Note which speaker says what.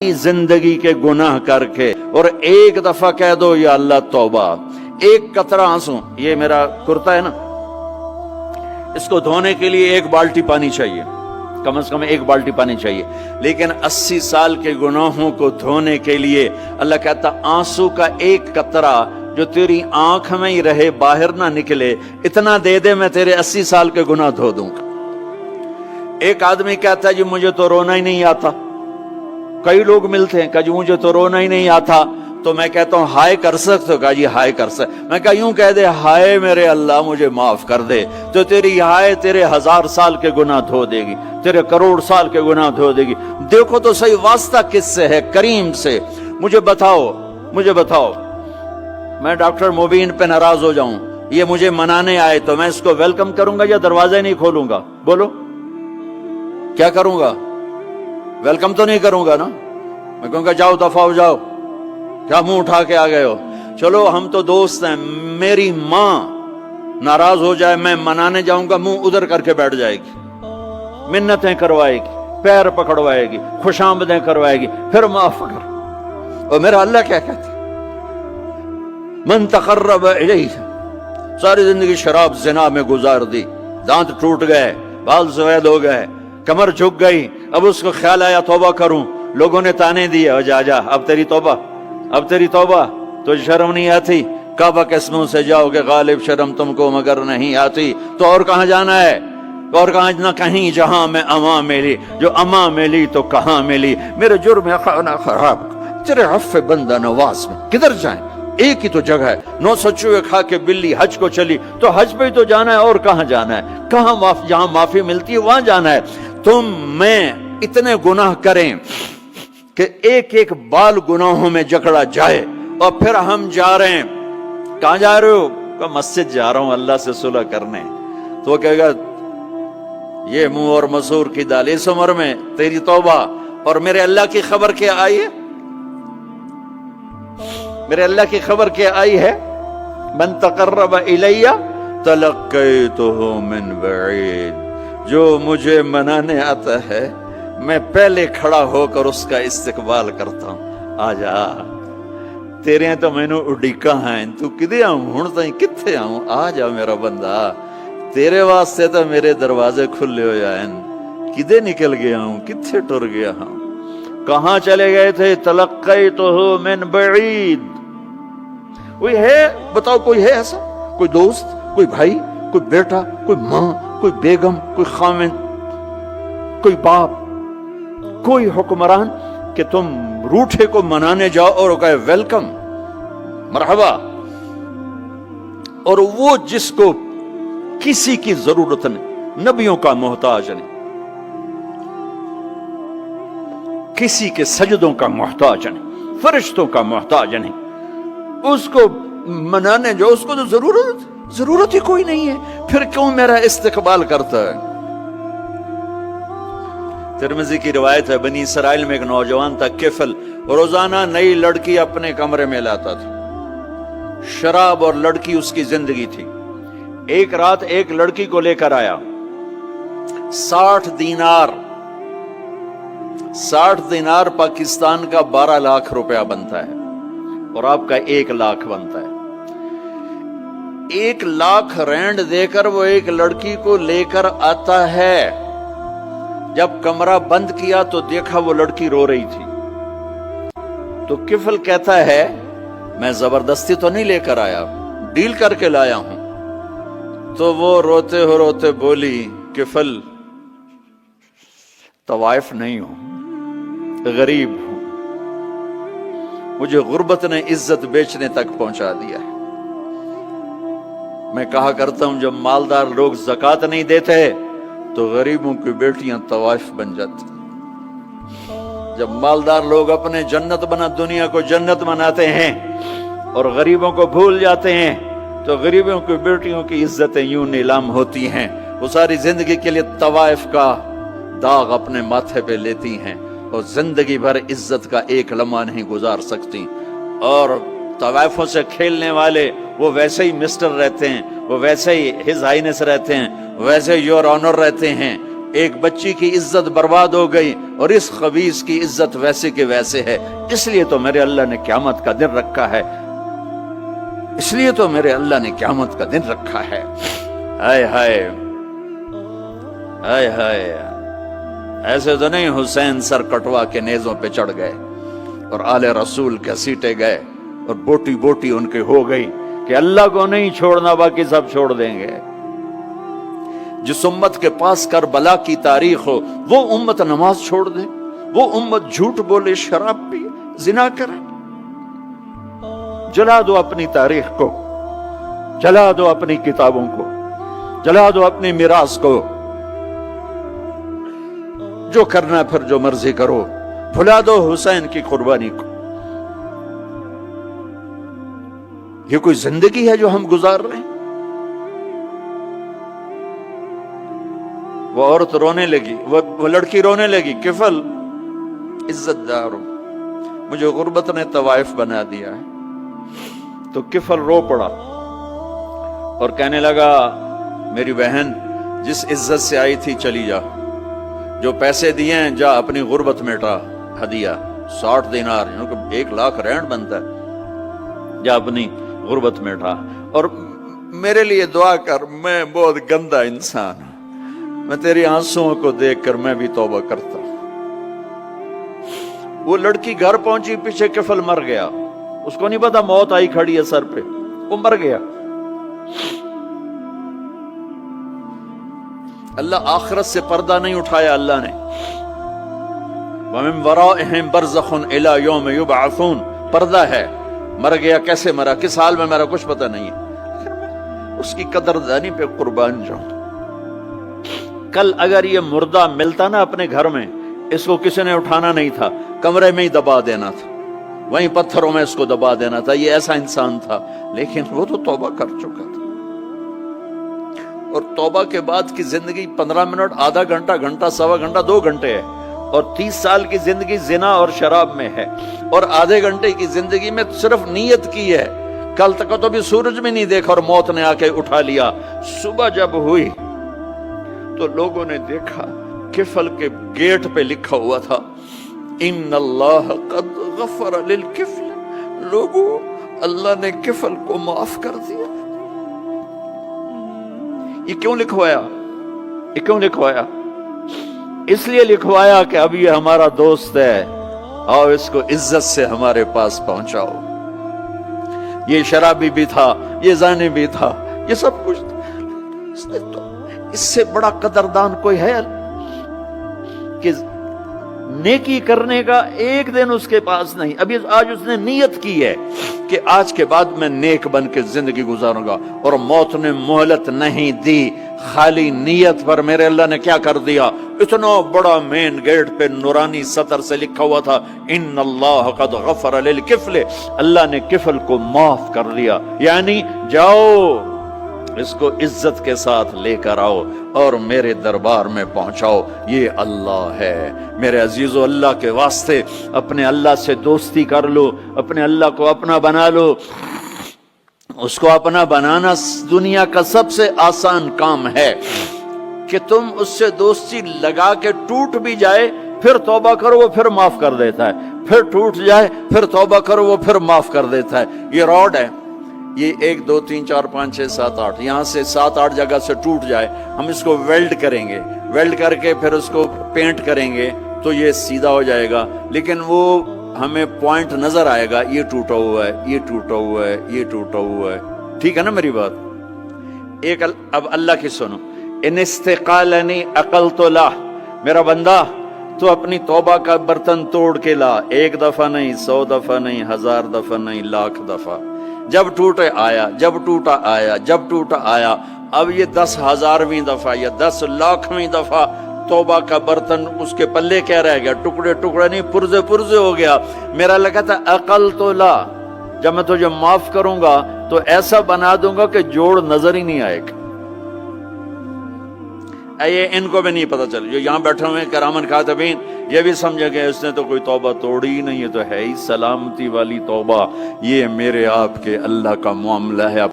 Speaker 1: زندگی کے گناہ کر کے اور ایک دفعہ کہہ دو یا اللہ توبہ، ایک قطرہ آنسو، یہ میرا کرتا ہے نا، اس کو دھونے کے لیے ایک بالٹی پانی چاہیے، کم از کم ایک بالٹی پانی چاہیے، لیکن 80 سال کے گناہوں کو دھونے کے لیے اللہ کہتا آنسو کا ایک قطرہ جو تیری آنکھ میں ہی رہے، باہر نہ نکلے، اتنا دے دے میں تیرے 80 سال کے گناہ دھو دوں گا۔ ایک آدمی کہتا ہے جی مجھے تو رونا ہی نہیں آتا، کئی لوگ ملتے ہیں کہ جی مجھے تو رونا ہی نہیں آتا، تو میں کہتا ہوں ہائے کر سکتے ہو؟ کہا جی ہائے کر سکتے۔ میں کہا یوں کہہ دے ہائے میرے اللہ مجھے معاف کر دے، تو تیری ہائے تیرے 1000 سال کے گناہ دھو دے گی، تیرے کروڑ سال کے گناہ دھو دے گی۔ دیکھو تو صحیح واسطہ کس سے ہے؟ کریم سے۔ مجھے بتاؤ میں ڈاکٹر مبین پہ ناراض ہو جاؤں، یہ مجھے منانے آئے تو میں اس کو ویلکم کروں گا یا دروازہ نہیں کھولوں گا؟ بولو کیا کروں گا؟ ویلکم تو نہیں کروں گا نا، میں کہوں گا جاؤ دفعہ ہو جاؤ، کیا منہ اٹھا کے آ گئے ہو؟ چلو ہم تو دوست ہیں، میری ماں ناراض ہو جائے میں منانے جاؤں گا، منہ ادھر کر کے بیٹھ جائے گی، منتیں کروائے گی، پیر پکڑوائے گی، خوش آمدیں کروائے گی، پھر معاف کر۔ اور میرا اللہ کیا کہتا ہے؟ من تقرب الیہ، ساری زندگی شراب زنا میں گزار دی، دانت ٹوٹ گئے، بال سفید ہو گئے، کمر جھک گئی، اب اس کو خیال آیا توبہ کروں، لوگوں نے تانے دیے جا اب تیری توبہ، تو شرم نہیں آتی؟ کعبہ کے اسموں سے جاؤ گے غالب شرم تم کو مگر نہیں آتی، تو اور کہاں جانا ہے؟ اور کہاں نہ کہیں جہاں میں اما ملی، جو اما ملی تو کہاں ملی، میرے جرم خانہ خراب تیرے عفو بندہ نواز میں کدھر جائیں؟ ایک ہی تو جگہ ہے، 900 چوہے کھا کے بلی حج کو چلی، تو حج پہ ہی تو جانا ہے، اور کہاں جانا ہے؟ کہاں جہاں معافی ملتی ہے وہاں جانا ہے۔ تم میں اتنے گناہ کریں کہ ایک ایک بال گناہوں میں جکڑا جائے، اور پھر ہم جا رہے ہیں، کہاں جا رہے ہو؟ کہ مسجد جا رہا ہوں اللہ سے صلح کرنے، تو وہ کہے گا یہ منہ اور مسور کی دال، اس عمر میں تیری توبہ، اور میرے اللہ کی خبر کیا آئی ہے؟ میرے اللہ کی خبر کیا آئی ہے؟ من تقرب الی تلقیتہ من بعید، جو مجھے منانے آتا ہے میں پہلے کھڑا ہو کر اس کا استقبال کرتا ہوں۔ آجا تیرے ہیں تو مینو اڈیکا ہیں، تو کدے آؤں ہوں تائیں کتھے آؤں؟ آجا میرا بندہ، تیرے واسطے تو میرے دروازے کھلے ہو جائیں، کدے نکل گیا ہوں، کتھے ٹر گیا ہوں، کہاں چلے گئے تھے؟ تلقیتہ من بعید۔ کوئی ہے بتاؤ، کوئی ہے ایسا؟ کوئی دوست، کوئی بھائی، کوئی بیٹا، کوئی ماں، کوئی بیگم، کوئی خاوند، کوئی باپ، کوئی حکمران کہ تم روٹھے کو منانے جاؤ اور کہے ویلکم، مرحبا، اور وہ جس کو کسی کی ضرورت نہیں، نبیوں کا محتاج نہیں، کسی کے سجدوں کا محتاج نہیں، فرشتوں کا محتاج نہیں، اس کو منانے جو اس کو تو ضرورت ہی کوئی نہیں ہے، پھر کیوں میرا استقبال کرتا ہے؟ ترمذی کی روایت ہے، بنی اسرائیل میں ایک نوجوان تھا کفل، روزانہ نئی لڑکی اپنے کمرے میں لاتا تھا، شراب اور لڑکی اس کی زندگی تھی۔ ایک رات ایک لڑکی کو لے کر آیا، 60 دینار پاکستان کا 12 لاکھ روپیہ بنتا ہے، اور آپ کا 1 لاکھ بنتا ہے۔ 1 لاکھ رینڈ دے کر وہ ایک لڑکی کو لے کر آتا ہے، جب کمرہ بند کیا تو دیکھا وہ لڑکی رو رہی تھی، تو کفل کہتا ہے میں زبردستی تو نہیں لے کر آیا، ڈیل کر کے لایا ہوں۔ تو وہ روتے بولی کفل طوائف نہیں ہوں، غریب ہوں، مجھے غربت نے عزت بیچنے تک پہنچا دیا ہے۔ میں کہا کرتا ہوں جب مالدار لوگ زکوٰۃ نہیں دیتے تو غریبوں کی بیٹیاں طوائف بن جاتی، جب مالدار لوگ اپنے دنیا کو جنت بناتے ہیں اور غریبوں کو بھول جاتے ہیں، تو غریبوں کی بیٹیوں کی عزتیں یوں نیلام ہوتی ہیں، وہ ساری زندگی کے لیے طوائف کا داغ اپنے ماتھے پہ لیتی ہیں، اور زندگی بھر عزت کا ایک لمحہ نہیں گزار سکتی۔ اور طوائفوں سے کھیلنے والے وہ ویسے ہی مسٹر رہتے ہیں، وہ ویسے ہی ہز ہائنس رہتے ہیں، ویسے یور آنر رہتے ہیں، ایک بچی کی عزت برباد ہو گئی اور اس خبیث کی عزت ویسے کے ویسے ہے، اس لیے تو میرے اللہ نے قیامت کا دن رکھا ہے، اس لیے تو میرے اللہ نے قیامت کا دن رکھا ہے۔ ہائے ہائے ہائے ہائے، ایسے تو نہیں حسین سر کٹوا کے نیزوں پہ چڑھ گئے اور آل رسول گھسیٹے گئے اور بوٹی بوٹی ان کے ہو گئی کہ اللہ کو نہیں چھوڑنا باقی سب چھوڑ دیں گے۔ جس امت کے پاس کربلا کی تاریخ ہو وہ امت نماز چھوڑ دے، وہ امت جھوٹ بولے، شراب پی، زنا کرے۔ جلا دو اپنی تاریخ کو، جلا دو اپنی کتابوں کو، جلا دو اپنی میراث کو، جو کرنا ہے پھر جو مرضی کرو، بھلا دو حسین کی قربانی کو۔ یہ کوئی زندگی ہے جو ہم گزار رہے ہیں؟ وہ عورت رونے لگی، وہ لڑکی رونے لگی، کفل عزت دار، مجھے غربت نے طوائف بنا دیا ہے۔ تو کفل رو پڑا اور کہنے لگا میری بہن جس عزت سے آئی تھی چلی جا، جو پیسے دیے ہیں جا اپنی غربت میٹا، ہدیہ 60 دینار، 1 لاکھ رینڈ بنتا ہے، جا اپنی غربت میٹا اور میرے لیے دعا کر، میں بہت گندا انسان ہوں، میں تیری آنسوؤں کو دیکھ کر میں بھی توبہ کرتا ہوں۔ وہ لڑکی گھر پہنچی، پیچھے کفل مر گیا، اس کو نہیں پتا موت آئی کھڑی ہے سر پہ، وہ مر گیا۔ اللہ آخرت سے پردہ نہیں اٹھایا اللہ نے۔ وَمِن وَرَائِهِمْ بَرْزَخٌ إِلَى يَوْمِ يُبْعَثُونَ، پردہ ہے، مر گیا، کیسے مرا، کس حال میں مرا، کچھ پتہ نہیں ہے، اس کی قدردانی پہ قربان جاؤں۔ کل اگر یہ مردہ ملتا نا اپنے گھر میں، اس کو کسی نے اٹھانا نہیں تھا، کمرے میں ہی دبا دینا تھا، وہیں پتھروں میں اس کو دبا دینا تھا، یہ ایسا انسان تھا، لیکن وہ تو توبہ کر چکا تھا۔ اور توبہ کے بعد کی زندگی 15 منٹ، آدھا گھنٹہ، گھنٹہ، سوا گھنٹہ، 2 گھنٹے ہے، اور 30 سال کی زندگی زنا اور شراب میں ہے، اور آدھے گھنٹے کی زندگی میں صرف نیت کی ہے۔ کل تک تو بھی سورج میں نہیں دیکھا اور موت نے آ کے اٹھا لیا۔ صبح جب ہوئی تو لوگوں نے دیکھا کفل کے گیٹ پہ لکھا ہوا تھا ان اللہ قد غفر للکفل، لوگوں اللہ نے کفل کو معاف کر دیا۔ یہ کیوں لکھوایا؟ یہ کیوں لکھوایا؟ اس لیے لکھوایا کہ اب یہ ہمارا دوست ہے، آؤ اس کو عزت سے ہمارے پاس پہنچاؤ۔ یہ شرابی بھی تھا، یہ زانی بھی تھا، یہ سب کچھ تھا۔ اس سے بڑا قدردان کوئی ہے کہ نیکی کرنے کا ایک دن اس کے پاس نہیں؟ ابھی آج اس نے نیت کی ہے کہ آج کے بعد میں نیک بن کے زندگی گزاروں گا، اور موت نے مہلت نہیں دی۔ خالی نیت پر میرے اللہ نے کیا کر دیا، اتنا بڑا مین گیٹ پہ نورانی سطر سے لکھا ہوا تھا ان اللہ قد غفر للکفل، اللہ نے کفل کو معاف کر دیا، یعنی جاؤ اس کو عزت کے ساتھ لے کر آؤ اور میرے دربار میں پہنچاؤ۔ یہ اللہ ہے میرے عزیزو، اللہ کے واسطے اپنے اللہ سے دوستی کر لو، اپنے اللہ کو اپنا بنا لو۔ اس کو اپنا بنانا دنیا کا سب سے آسان کام ہے کہ تم اس سے دوستی لگا کے ٹوٹ بھی جائے پھر توبہ کرو وہ پھر معاف کر دیتا ہے، پھر ٹوٹ جائے پھر توبہ کرو وہ پھر معاف کر دیتا ہے۔ یہ راڈ ہے، یہ 1 2 3 4 5 6 7 8 یہاں سے 7 8 جگہ سے ٹوٹ جائے، ہم اس کو ویلڈ کریں گے، ویلڈ کر کے پھر اس کو پینٹ کریں گے تو یہ سیدھا ہو جائے گا، لیکن وہ ہمیں پوائنٹ نظر آئے گا، یہ ٹوٹا ہوا ہے، یہ ٹوٹا ہوا ہے، یہ ٹوٹا ہوا ہے۔ ٹھیک ہے نا میری بات؟ ایک اب اللہ کی سنو، ان استقالنی عقلت لا، میرا بندہ تو اپنی توبہ کا برتن توڑ کے لا، 1 دفعہ نہیں، 100 دفعہ نہیں، 1000 دفعہ نہیں، 1,00,000 دفعہ۔ جب ٹوٹے آیا، جب ٹوٹا آیا، جب ٹوٹا آیا، اب یہ 10,000ویں دفعہ یا 10,00,000ویں دفعہ توبہ کا برتن اس کے پلے کیا رہ گیا، ٹکڑے ٹکڑے نہیں، پرزے پرزے ہو گیا۔ میرا لگا تھا عقل تو لا، جب میں تجھے معاف کروں گا تو ایسا بنا دوں گا کہ جوڑ نظر ہی نہیں آئے گا۔ یہ ان کو بھی نہیں پتا چل، جو یہاں بیٹھے ہوئے کرامن کاتبین یہ بھی سمجھے گئے اس نے تو کوئی توبہ توڑی ہی نہیں، یہ تو ہے ہی سلامتی والی توبہ۔ یہ میرے آپ کے اللہ کا معاملہ ہے۔